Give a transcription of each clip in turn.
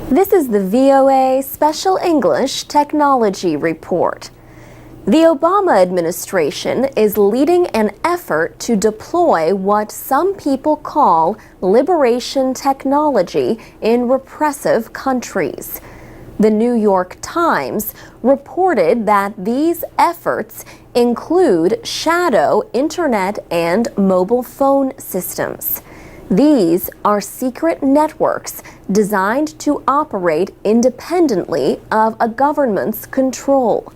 This is the VOA Special English Technology Report. The Obama administration is leading an effort to deploy what some people call liberation technology in repressive countries. The New York Times reported that these efforts include shadow internet and mobile phone systems. These are secret networks designed to operate independently of a government's control.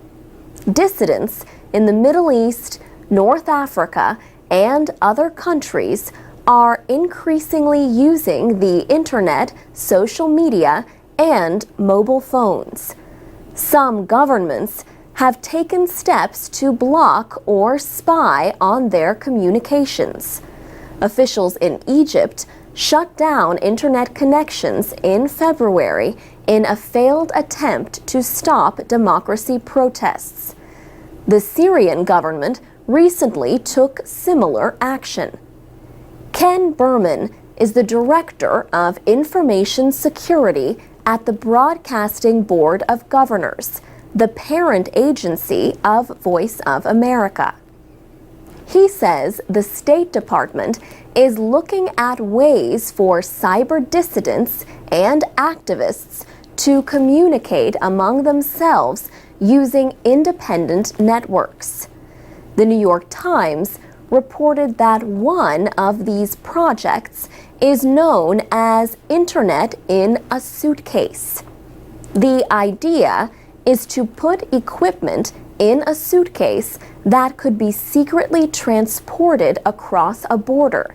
Dissidents in the Middle East, North Africa, and other countries are increasingly using the internet, social media, and mobile phones. Some governments have taken steps to block or spy on their communications. Officials in Egypt shut down internet connections in February in a failed attempt to stop democracy protests. The Syrian government recently took similar action. Ken Berman is the Director of Information Security at the Broadcasting Board of Governors, the parent agency of Voice of America. He says the State Department is looking at ways for cyber dissidents and activists to communicate among themselves using independent networks. The New York Times reported that one of these projects is known as Internet in a Suitcase. The idea is to put equipment in a suitcase that could be secretly transported across a border.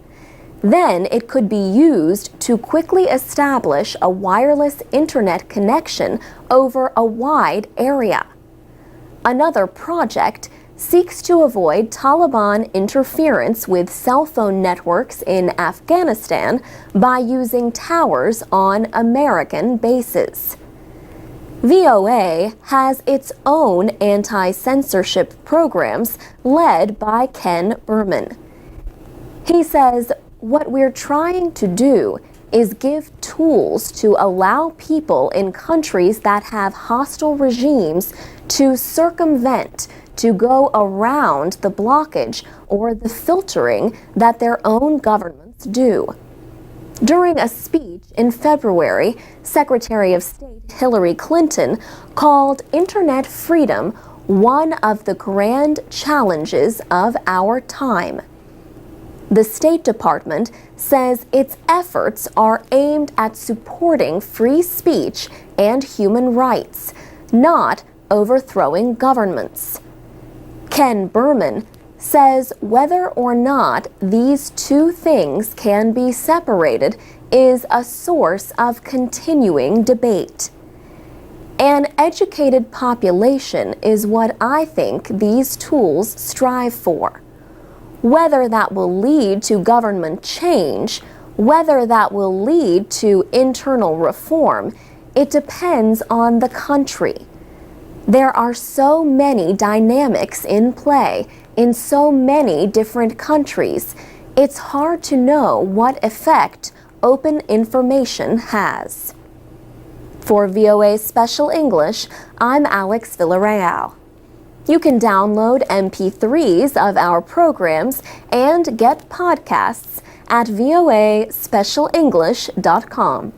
Then it could be used to quickly establish a wireless internet connection over a wide area. Another project seeks to avoid Taliban interference with cell phone networks in Afghanistan by using towers on American bases. VOA has its own anti-censorship programs led by Ken Berman. He says, "What we're trying to do is give tools to allow people in countries that have hostile regimes to circumvent, to go around the blockage or the filtering that their own governments do." During a speech in February, Secretary of State Hillary Clinton called internet freedom one of the grand challenges of our time. The State Department says its efforts are aimed at supporting free speech and human rights, not overthrowing governments. Ken Berman says whether or not these two things can be separated is a source of continuing debate. An educated population is what I think these tools strive for. Whether that will lead to government change, whether that will lead to internal reform, it depends on the country. There are so many dynamics in play in so many different countries, it's hard to know what effect open information has. For VOA Special English, I'm Alex Villarreal. You can download MP3s of our programs and get podcasts at voaspecialenglish.com.